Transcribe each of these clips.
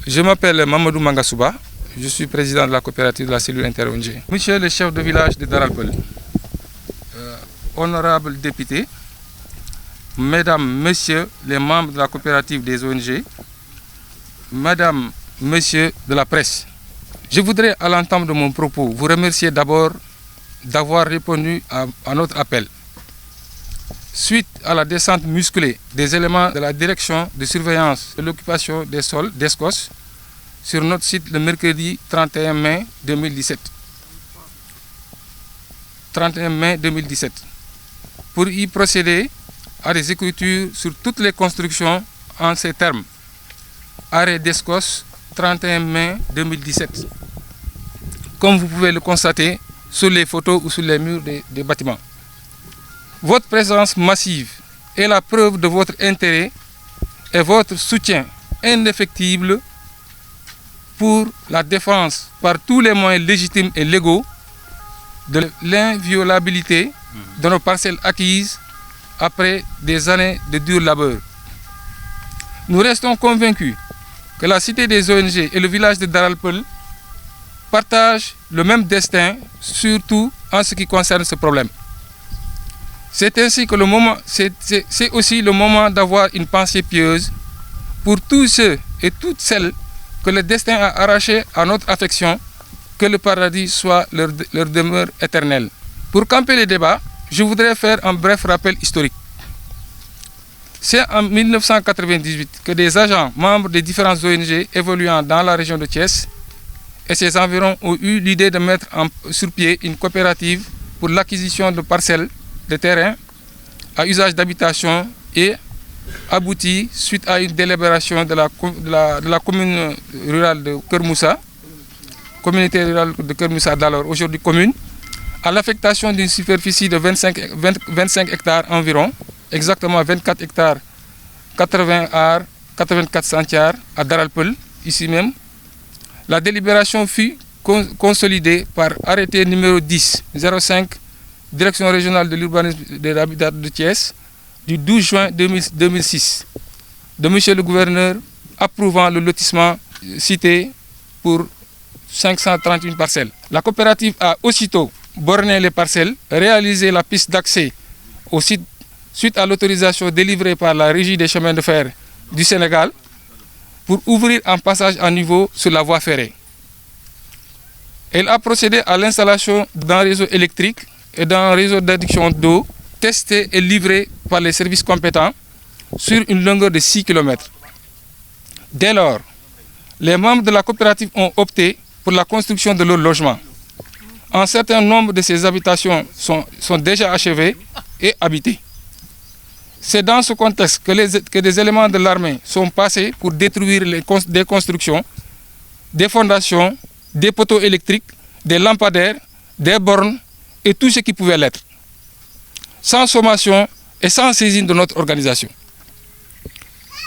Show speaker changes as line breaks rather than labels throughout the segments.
Je m'appelle Mamadou Mangasouba, je suis président de la coopérative de la cellule inter-ONG. Monsieur le chef de village de Daralpel, honorables députés, mesdames, messieurs les membres de la coopérative des ONG, mesdames, messieurs de la presse, je voudrais à l'entame de mon propos vous remercier d'abord d'avoir répondu à notre appel. Suite à la descente musclée des éléments de la direction de surveillance de l'occupation des sols d'Escos sur notre site le mercredi 31 mai 2017. 31 mai 2017. Pour y procéder à des écritures sur toutes les constructions en ces termes. Arrêt d'Escos 31 mai 2017. Comme vous pouvez le constater sur les photos ou sur les murs des bâtiments. Votre présence massive est la preuve de votre intérêt et votre soutien indéfectible pour la défense par tous les moyens légitimes et légaux de l'inviolabilité de nos parcelles acquises après des années de dur labeur. Nous restons convaincus que la cité des ONG et le village de Daralpel partagent le même destin, surtout en ce qui concerne ce problème. C'est ainsi que c'est aussi le moment d'avoir une pensée pieuse pour tous ceux et toutes celles que le destin a arrachés à notre affection, que le paradis soit leur demeure éternelle. Pour camper les débats, je voudrais faire un bref rappel historique. C'est en 1998 que des agents membres des différentes ONG évoluant dans la région de Thiès et ses environs ont eu l'idée de mettre sur pied une coopérative pour l'acquisition de parcelles de terrain à usage d'habitation et abouti suite à une délibération de la commune rurale de Kermoussa, communauté rurale de Kermoussa d'alors, aujourd'hui commune, à l'affectation d'une superficie de 25 hectares environ, exactement 24 hectares, 80 arts, 84 centiares à Daralpel, ici même. La délibération fut consolidée par arrêté numéro 10-05 Direction régionale de l'urbanisme et de l'habitat de Thiès du 12 juin 2006 de M. le gouverneur approuvant le lotissement cité pour 531 parcelles. La coopérative a aussitôt borné les parcelles, réalisé la piste d'accès au site suite à l'autorisation délivrée par la Régie des chemins de fer du Sénégal pour ouvrir un passage à niveau sur la voie ferrée. Elle a procédé à l'installation d'un réseau électrique et d'un réseau d'adduction d'eau testé et livré par les services compétents sur une longueur de 6 km. Dès lors, les membres de la coopérative ont opté pour la construction de leur logement. Un certain nombre de ces habitations sont déjà achevées et habitées. C'est dans ce contexte que des éléments de l'armée sont passés pour détruire des constructions, des fondations, des poteaux électriques, des lampadaires, des bornes, et tout ce qui pouvait l'être, sans sommation et sans saisine de notre organisation.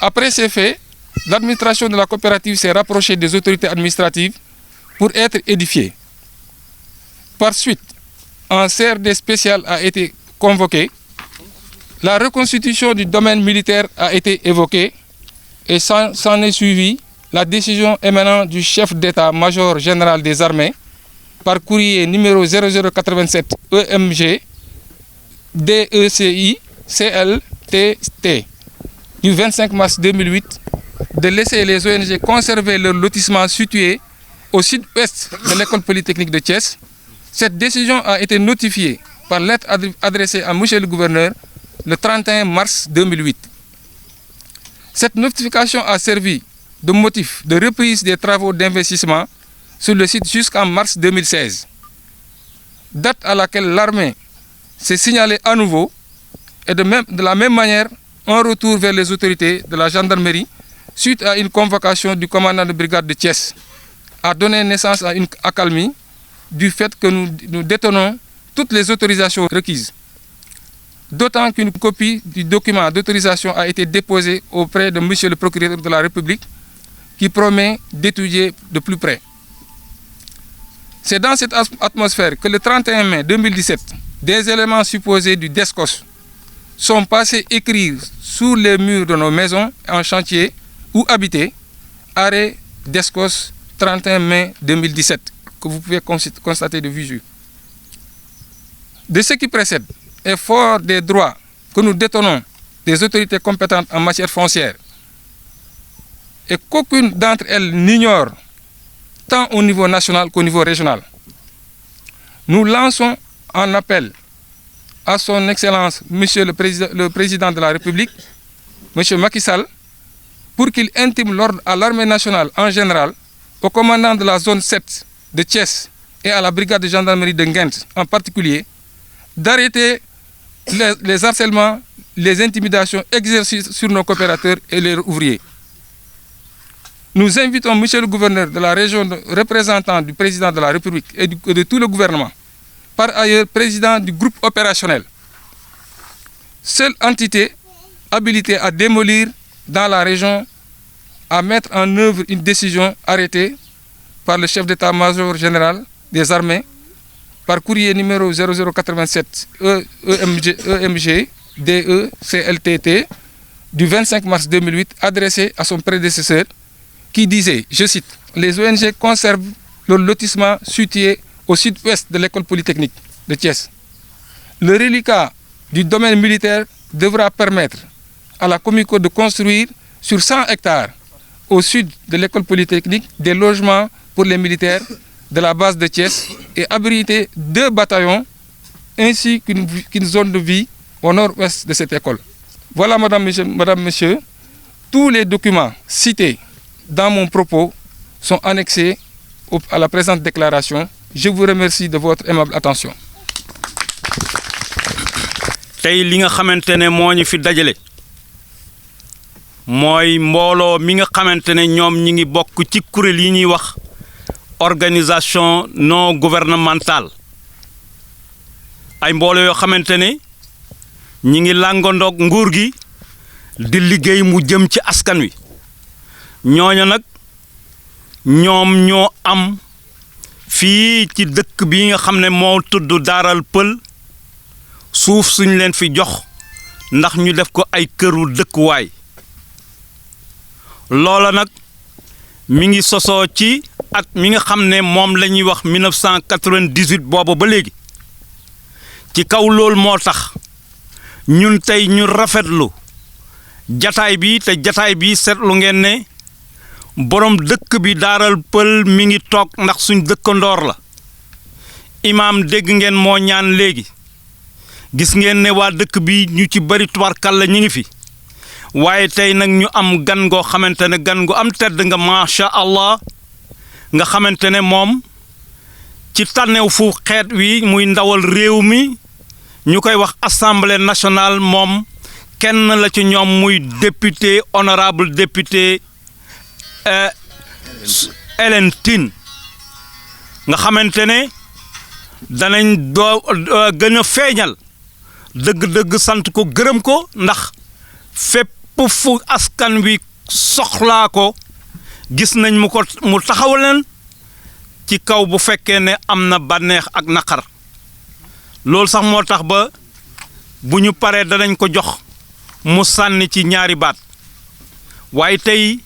Après ces faits, l'administration de la coopérative s'est rapprochée des autorités administratives pour être édifiée. Par suite, un CRD spécial a été convoqué, la reconstitution du domaine militaire a été évoquée et s'en est suivi la décision émanant du chef d'état-major général des armées par courrier numéro 0087 EMG DECI CLTT du 25 mars 2008 de laisser les ONG conserver leur lotissement situé au sud-ouest de l'école polytechnique de Thiès. Cette décision a été notifiée par lettre adressée à M. le gouverneur le 31 mars 2008. Cette notification a servi de motif de reprise des travaux d'investissement sur le site jusqu'en mars 2016, date à laquelle l'armée s'est signalée à nouveau et de la même manière un retour vers les autorités de la gendarmerie suite à une convocation du commandant de brigade de Thiès a donné naissance à une accalmie du fait que nous détenons toutes les autorisations requises. D'autant qu'une copie du document d'autorisation a été déposée auprès de M. le procureur de la République qui promet d'étudier de plus près. C'est dans cette atmosphère que le 31 mai 2017, des éléments supposés du DESCOS sont passés écrire sur les murs de nos maisons en chantier ou habitées, arrêt Descos, 31 mai 2017, que vous pouvez constater de visu. De ce qui précède, et fort des droits que nous détenons des autorités compétentes en matière foncière, et qu'aucune d'entre elles n'ignore, tant au niveau national qu'au niveau régional, nous lançons un appel à son Excellence, Monsieur le Président de la République, Monsieur Macky Sall, pour qu'il intime l'ordre à l'armée nationale en général, au commandant de la zone 7 de Thiès et à la brigade de gendarmerie de Nguent en particulier, d'arrêter les harcèlements, les intimidations exercées sur nos coopérateurs et leurs ouvriers. Nous invitons Monsieur le gouverneur de la région, représentant du président de la République et de tout le gouvernement, par ailleurs président du groupe opérationnel, seule entité habilitée à démolir dans la région, à mettre en œuvre une décision arrêtée par le chef d'état-major général des armées par courrier numéro 0087 EMG DE CLTT du 25 mars 2008 adressé à son prédécesseur qui disait, je cite, « Les ONG conservent leur lotissement situé au sud-ouest de l'école polytechnique de Thiès. Le reliquat du domaine militaire devra permettre à la Comico de construire sur 100 hectares au sud de l'école polytechnique des logements pour les militaires de la base de Thiès et abriter 2 bataillons ainsi qu'une zone de vie au nord-ouest de cette école. » Voilà, Madame, Monsieur, tous les documents cités dans mon propos sont annexés à la présente déclaration. Je vous remercie de votre aimable attention.
Tay li nga xamantene moñu fi dajale moy mbolo mi nga xamantene ñom ñi ngi bok ci kurel yi ñi wax organisation non gouvernementale ay mbolo yo xamantene ñi ngi langondok nguur gi di liggéey mu jëm ci askan wi ñoño nak ñom ñoo am fi ci dëkk bi nga xamne mo tuddu Daaral Pël suuf suñ leen fi jox ndax ñu def ko ay këru dëkkuwaay loola nag mi ngi sosoo ci at mi nga xam ne moom la ñuy wax 1998 boobu ba léegi ci kaw lool moo tax ñun tey ñu rafetlu jataay bi te jataay bi seetlu ngeen ne borom dëkk bi Daaral Pël mi ngi toog ndax suñ dëkkandoor la imaam dégg ngeen moo ñaan léegi gis ngeen ne waa dëkk bi ñu ci bari tubarkalla ñi ngi fi waaye tey nag ñu am gan goo xamante ne gan gu am tedd nga macha allah nga xamante ne moom ci tànnew fu xeet wi muy ndawal réew mi ñu koy wax assemblée nationale moom kenn la ci ñoom muy député honorable député Hélène Tine nga xamante ne danañ gën a feeñal dëgg-dëgg sant ko gërëm ko ndax fépp fu askan wi soxlaa ko gis nañ mu taxaw leen ci kaw bu fekkee ne am na bànneex ak naqar loolu sax moo tax ba bu ñu paree danañ ko jox mu sànni ci ñaari baat waaye tey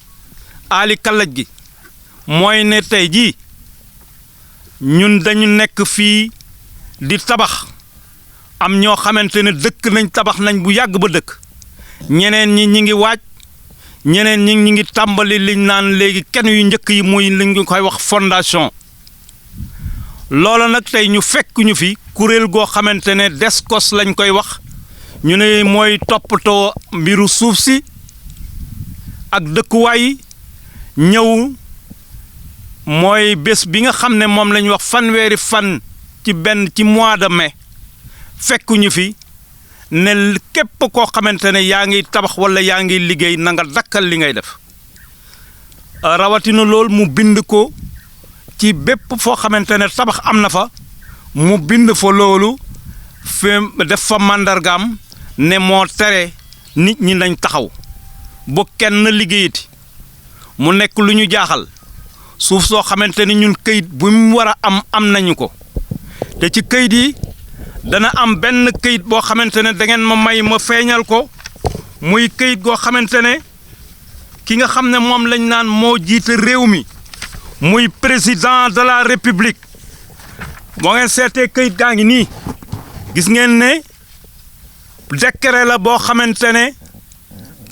aali kalaj gi mooy ne tey jii ñun dañu nekk fii di tabax am ñoo xamante ne dëkk nañ tabax nañ bu yàgg ba dëkk ñeneen ñi ñi ngi waaj ñeneen ñi ngi tàmbali liñ naan léegi kenn yu njëkk yi muy li ñu koy wax fondation loola nag tey ñu fekk ñu fi kuréel goo xamante ne Descos lañ koy wax ñu ne mooy toppatoo mbiru suuf si ak dëkkuwaay ñëw mooy bés bi nga xam ne moom lañ wax fanweeri fan ci mois de mai fekkuñu fi ne képp koo xamante ne yaa ngi tabax wala yaa ngi liggéey na nga dakkal li ngay def rawatina lool mu bind ko ci bépp foo xamante ne tabax am na fa mu bind fa loolu fi def fa màndargaam ne moo tere nit ñi nañ taxaw bu kenn liggéeyati mu nekk lu ñu jaaxal suuf soo xamante ni ñun këyit bu mu war a am nañu ko te ci këyit yi dana am benn këyit boo xamante ne da ngeen ma may ma feeñal ko muy këyit goo xamante ne ki nga xam ne moom lañ naan moo jiite réew mi muy président de la république moo ngeen seetee këyit gaa ngi nii gis ngeen ne décret la boo xamante ne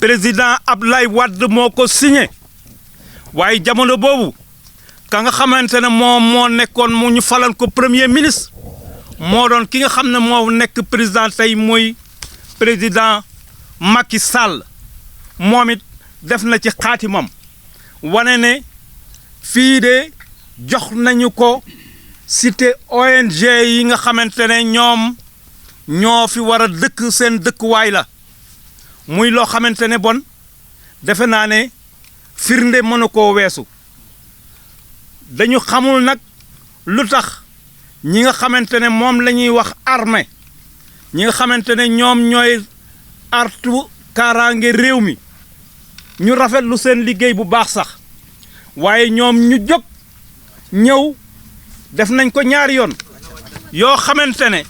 président Abdoulaye Wade moo ko signé waaye jamono boobu ka nga xamante ne moom moo nekkoon mu ñu falal ko premier ministre moo doon ki nga xam ne moo nekk président tey muy président Macky Sall moom it def na ci xaatimam wane ne fii de jox nañu ko cité ONG yi nga xamante ne ñoom ñoo fi war a dëkk seen dëkkuwaay la muy loo xamante ne bon defe naa ne firnde mënu koo weesu dañu xamul nag lu tax ñi nga xamante ne moom la ñuy wax armée ñi nga xamante ne ñoom ñooy artu kaaraange réew mi ñu rafetlu seen liggéey bu baax sax waaye ñoom ñu jóg ñëw def nañ ko ñaari yoon yoo xamante ne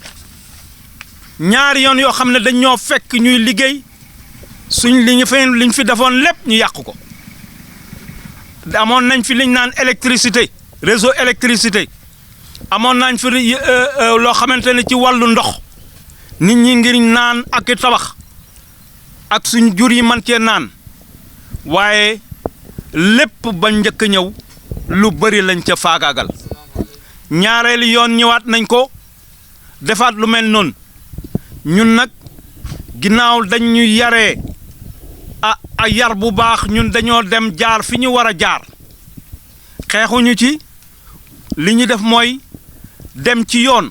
ñaari yoon yoo xam ne dañ ñoo fekk ñuy liggéey suñ liñ fi defoon lépp ñu yàq ko amoon nañ fi liñ naan électricité réseau électricité amoon nañ fi loo xamante ne ci wàllu ndox nit ñi ngir naan ak i tabax ak suñ jur yi man cee naan waaye lépp ba njëkk a ñëw lu bëri lañ ca faagaagal ñaareelu yoon ñëwaat nañ ko defaat lu mel noonu ñun nag ginnaaw dañ ñu yaree a yar bu baax ñun dañoo dem jaar fi ñu war a jaar xeexuñu ci li ñu def mooy dem ci yoon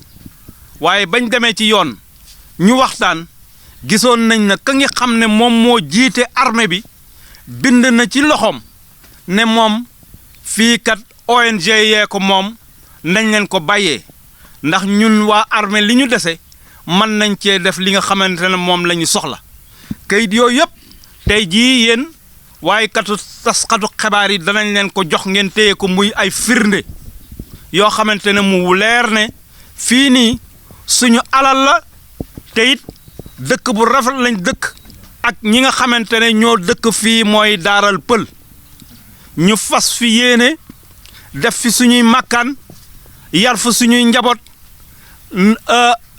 waaye bañ demee ci yoon ñu waxtaan gisoon nañ na ka nga xam ne moom moo jiite armée bi bind na ci loxoom ne moom fii kat ONG yee ko moom nañ leen ko bàyyee ndax ñun waa armée li ñu dese mën nañ cee def li nga xamante ne moom la ñu soxla kayit yooyu yëpp tey jii yéen waaye katu taskatu xibaar yi danañ leen ko jox ngeen téye ko muy ay firnde yoo xamante ne mu leer ne fii nii suñu alal la te it dëkk bu rafet lañ dëkk ak ñi nga xamante ne ñoo dëkk fii mooy daaral pël ñu fas fi yéene def fi suñuy makkaan yar fa suñuy njaboot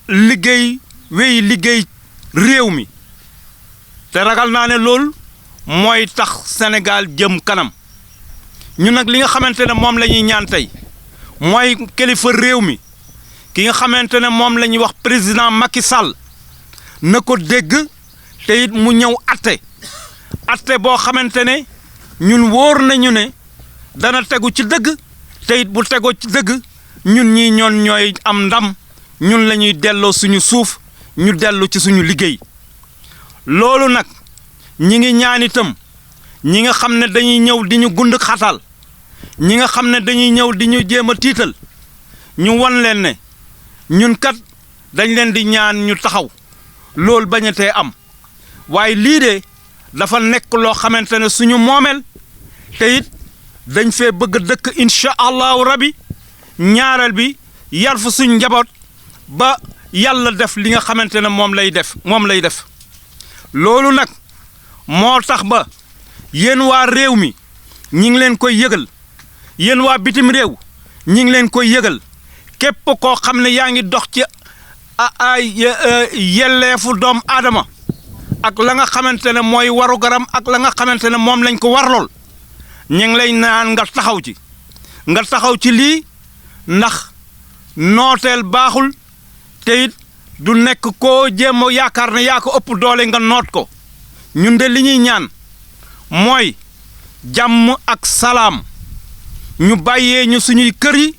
liggéey wéy liggéey réew mi te ragal naa ne loolu mooy tax Sénégal jëm kanam ñu nag li nga xamante ne moom la ñuy ñaan tey mooy kilifa réew mi ki nga xamante ne moom la ñuy wax président Macky Sall na ko dégg te it mu ñëw atte boo xamante ne ñun wóor nañu ne dana tegu ci dëgg te it bu tegoo ci dëgg ñun ñii ñoon ñooy am ndam ñun la ñuy delloo suñu suuf ñu dellu ci suñu liggéey loolu nag ñi ngi ñaan itam ñi nga xam ne dañuy ñëw di ñu gund xatal ñi nga xam ne dañuy ñëw di ñu jéem a tiital ñu won leen ne ñun kat dañ leen di ñaan ñu taxaw loolu bañatee am waaye lii de dafa nekk loo xamante ne suñu moomeel te it dañ fee bëgg dëkk incha allahu rabi ñaareel bi yar fa suñ njaboot ba yàlla def li nga xamante ne moom lay def loolu nag moo tax ba yéen waa réew mi ñi ngi leen koy yëgal yéen waa bitim réew ñi ngi leen koy yëgal képp koo xam ne yaa ngi dox ci ay yelleefu doom aadama ak la nga xamante ne mooy waru garam ak la nga xamante ne moom lañ ko warlool ñu ngi lay naan nga taxaw ci lii ndax nooteel baaxul te it du nekk koo jéem a yaakaar ne yaa ko ëpp doole nga noot ko ñun de li ñuy ñaan mooy jàmm ak salaam ñu bàyyee ñu suñuy kër yi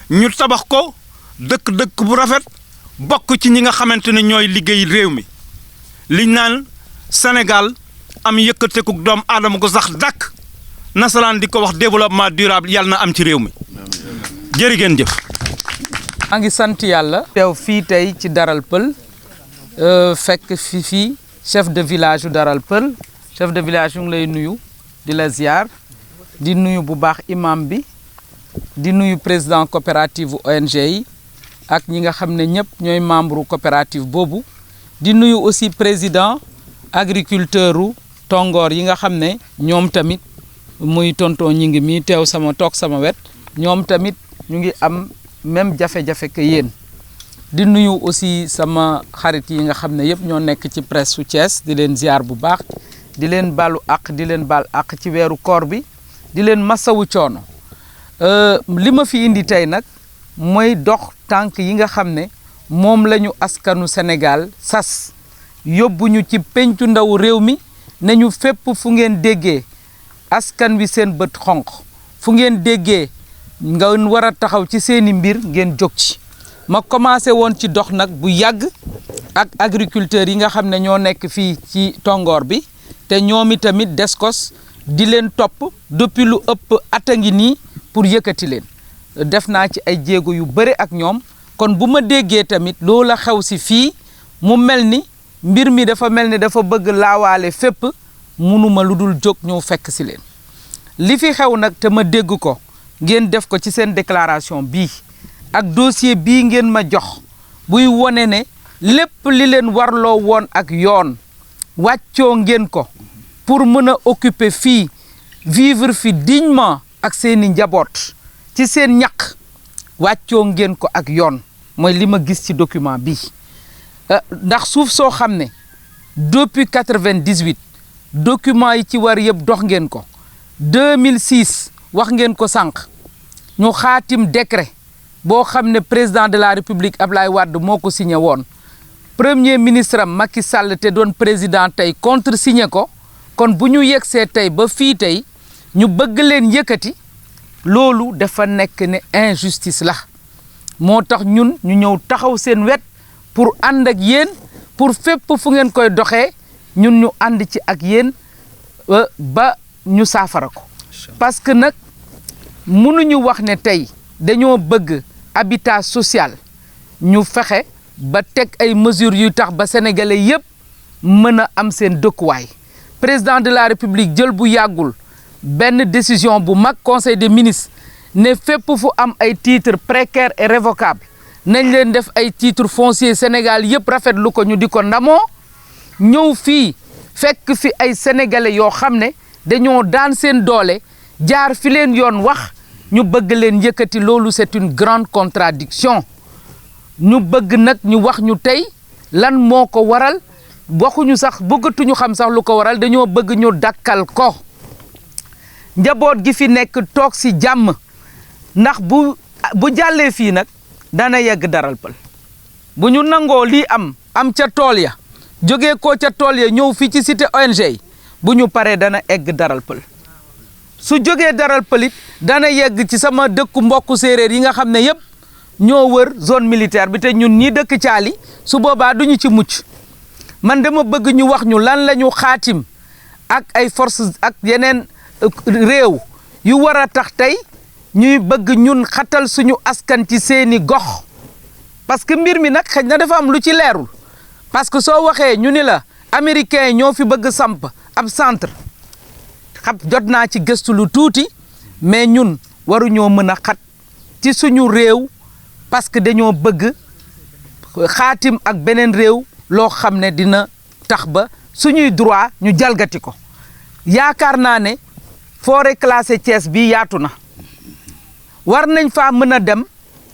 ñu tabax ko dëkk bu rafet bokk ci ñi nga xamante ne ñooy liggéey réew mi liñ naan Sénégal am yëkkatekuk doom aadama ko sax dàkk nasaraan di ko wax développement durable yàlla na am ci réew mi jërë ngeen jëf.
maa ngi sant yàlla. teew fii tey ci Daral Pël fekk fii chef de village yu Daral Pël chef de village yu ngi lay nuyu di la ziar di nuyu bu baax imam bi di nuyu président coopérative ONG yi ak ñi nga xam ne ñëpp ñooy membre coopérative boobu di nuyu aussi président agriculteur u tongoor yi nga xam ne ñoom tamit muy tonton ñi ngi mi teew toog sama wet ñoom tamit ñu ngi am même jafe-jafe que yéen di nuyu aussi sama xarit yi nga xam ne yëpp ñoo nekk ci presse su Thiès di leen ziar bu baax di leen balu ak di leen bal ak ci weeru koor bi di leen masawu coono li ma fi indi tey nag mooy dox tànk yi nga xam ne moom la ñu askanu Sénégal sas yóbbuñu ci pencu ndaw réew mi ne ñu fépp fu ngeen déggee askan wi seen bët xonq fu ngeen déggee nga war a taxaw ci seeni mbir ngeen jóg ci ma commencé woon ci dox nag bu yàgg ak agriculteurs yi nga xam ne ñoo nekk fii ci tongoor bi te ñoom itamit Descos di leen topp depuis lu ëpp at a ngi nii pour yëkkati leen def naa ci ay jéego yu bëri ak ñoom kon bu ma déggee tamit loola xew si fii mu mel ni mbir mi dafa mel ni dafa bëgg laawaale fépp munuma lu dul jóg ñëw fekk si leen li fi xew nag te ma dégg ko ngeen def ko ci seen déclaration bii ak dossier bii ngeen ma jox buy wone ne lépp li leen warloo woon ak yoon wàccoo ngeen ko pour mën a occuper fii vivre fi dignement ak seeni njaboot ci seen ñaq wàccoo ngeen ko ak yoon mooy li ma gis ci document bi ndax suuf soo xam ne depuis 98 document yi ci war yëpp dox ngeen ko 2006 wax ngeen ko sànq ñu xaatim décret boo xam ne président de la république Ablaye Wade moo ko signé woon premier ministre am Macky Sall te doon président tey contresigné ko kon bu ñu yegsee tey ba fii tey ñu bëgg leen yëkkati loolu dafa nekk ne injustice la moo tax ñun ñu ñëw taxaw seen wet pour ànd ak yéen pour fépp fu ngeen koy doxee ñun ñu ànd ci ak yéen ba ñu saafara ko parce que nag mënuñu wax ne tey dañoo bëgg habitat social ñu fexe ba teg ay mesures yu tax ba sénégalais yëpp mën a am seen dëkkuwaay président de la république jël bu yàggul benn décision bu mag conseil des ministres ne fépp fu am ay titres précaires et révocables nañ leen def ay titres fonciers Sénégal yëpp rafetlu ko ñu di ko ndamoo ñëw fii fekk fi ay sénégalais yoo xam ne dañoo daan seen doole jaar fi leen yoon wax ñu bëgg leen yëkkati loolu c'est une grande contradiction ñu bëgg nag ñu wax ñu tey lan moo ko waral waxuñu sax bëggatuñu xam sax lu ko waral dañoo bëgg ñu dakkal ko njaboot gi fi nekk toog si jàmm ndax bu jàllee fii nag dana yegg Daral Pël bu ñu nangoo lii am ca tool ya jógee ko ca tool ya ñëw fii ci cité ONG yi bu ñu paree dana egg Daral Pël su jógee Daral Pël it dana yegg ci sama dëkku mbokku séeréer yi nga xam ne yëpp ñoo wër zone militaire bi te ñun ñii dëkk caali su boobaa duñu ci mucc man dama bëgg ñu wax ñu lan la ñu xaatim ak ay forces ak yeneen réew yu war a tax tey ñuy bëgg ñun xatal suñu askan ci seeni gox parce que mbir mi nag xëy na dafa am lu ci leerul parce que soo waxee ñu ni la américains ñoo fi bëgg samp ab centre xam jot naa ci gëstu lu tuuti mais ñun waruñoo mën a xat ci suñu réew parce que dañoo bëgg xaatim ak beneen réew loo xam ne dina tax ba suñuy droit ñu jalgati ko yaakaar naa ne forêt classée Thiès bi yaatu na war nañ faa mën a dem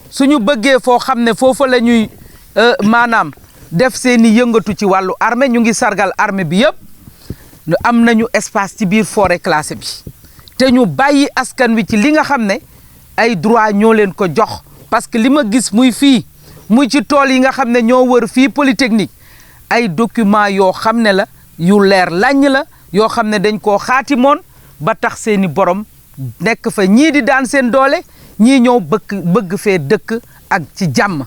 suñu bëggee foo xam ne foofu la ñuy maanaam def seeni yëngatu ci wàllu armée ñu ngi sargal armée bi yëpp am nañu espace ci biir forêt classée bi te ñu bàyyi askan wi ci li nga xam ne ay droit ñoo leen ko jox parce que li ma gis muy fii muy ci tool yi nga xam ne ñoo wër fii Polytechnique ay document yoo xam ne la yu leer laññ la yoo xam ne dañ koo xaatimoon ba tax seeni borom nekk fa ñii di daan seen doole ñii ñëw bëgg fee dëkk ak ci jàmm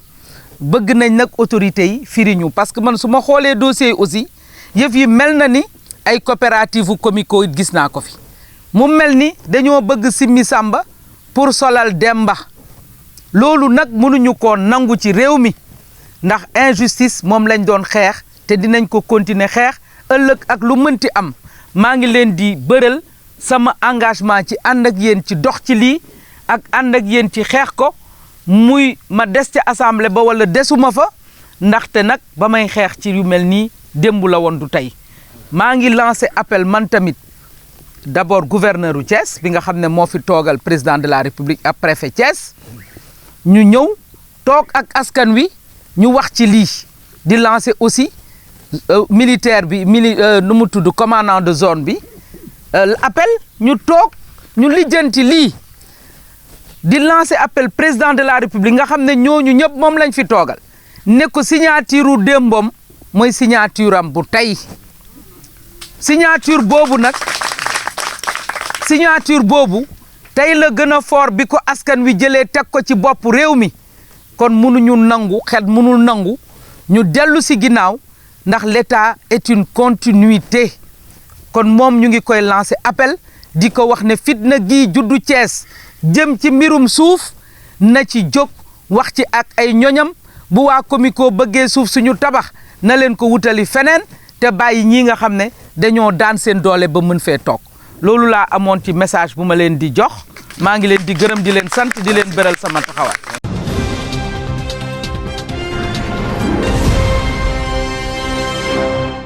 bëgg nañ nag autorités yi firiñu parce que man su ma xoolee dossiers yi aussi yëf yi mel na ni ay coopérative u comico it gis naa ko fi mu mel ni dañoo bëgg simmi sàmba pour solal demba loolu nag mënuñu ko nangu ci réew mi ndax injustice moom lañ doon xeex te dinañ ko continuer xeex ëllëg ak lu mënti am maa ngi leen di bëral sama engagement ci ànd ak yéen ci dox ci lii ak ànd ak yéen ci xeex ko muy ma des ca assemblée ba wala desuma fa ndaxte nag ba may xeex ci yu mel nii démb la woon du tey maa ngi lancé appel man tamit d'abord gouverneur u Thiès bi nga xam ne moo fi toogal président de la République ak préfet Thiès ñu ñëw toog ak askan wi ñu wax ci lii di lancer aussi militaire bi nu mu tudd commandant de zone bi appel ñu toog ñu lijjanti lii di lancer appel président de la République nga xam ne ñooñu ñëpp moom lañ fi toogal ne ko signature u démbam mooy signature am bu tey signature boobu nag signature boobu tey la gën a fort bi ko askan wi jëlee teg ko ci bopp réew mi kon mënuñu nangu xel mënul nangu ñu dellu si ginnaaw ndax l'État est une continuité kon moom ñu ngi koy lancer appel di ko wax ne fitna gii juddu Thiès jëm ci mbirum suuf na ci jóg wax ci ak ay ñoñam bu waa Comico bëggee suuf suñu tabax na leen ko wutali feneen te bàyyi ñii nga xam ne dañoo daan seen doole ba mën fee toog loolu laa amoon ci message bu ma leen di jox maa ngi leen di gërëm di leen sant di leen beral sama taxawaay